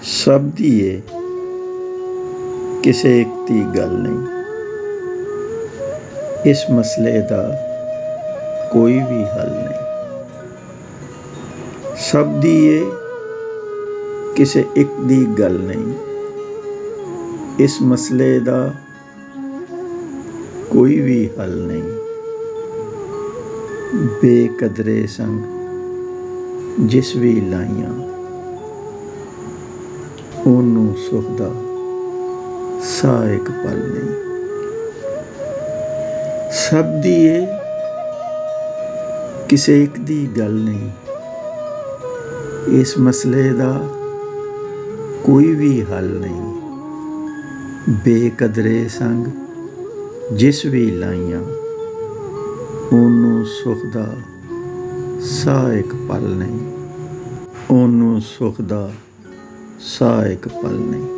ਸਭ ਦੀ ਏ, ਕਿਸੇ ਇੱਕ ਦੀ ਗੱਲ ਨਹੀਂ। ਇਸ ਮਸਲੇ ਦਾ ਕੋਈ ਵੀ ਹੱਲ ਨਹੀਂ। ਸਭ ਦੀ ਏ, ਕਿਸੇ ਇੱਕ ਦੀ ਗੱਲ ਨਹੀਂ। ਇਸ ਮਸਲੇ ਦਾ ਕੋਈ ਵੀ ਹੱਲ ਨਹੀਂ। ਬੇਕਦਰੇ ਸੰਗ ਜਿਸ ਵੀ ਲਾਈਆਂ, ਉਹਨੂੰ ਸੁੱਖ ਦਾ ਸਾਹ ਇੱਕ ਪਲ ਨਹੀਂ। ਸਭ ਦੀ ਏ, ਕਿਸੇ ਇੱਕ ਦੀ ਗੱਲ ਨਹੀਂ। ਇਸ ਮਸਲੇ ਦਾ ਕੋਈ ਵੀ ਹੱਲ ਨਹੀਂ। ਬੇਕਦਰੇ ਸੰਗ ਜਿਸ ਵੀ ਲਾਈਆਂ, ਉਹਨੂੰ ਸੁੱਖ ਦਾ ਸਾਹ ਇੱਕ ਪਲ ਨਹੀਂ। ਉਹਨੂੰ ਸੁੱਖ ਦਾ ਸਾਹ ਇੱਕ ਪਲ ਨਹੀਂ।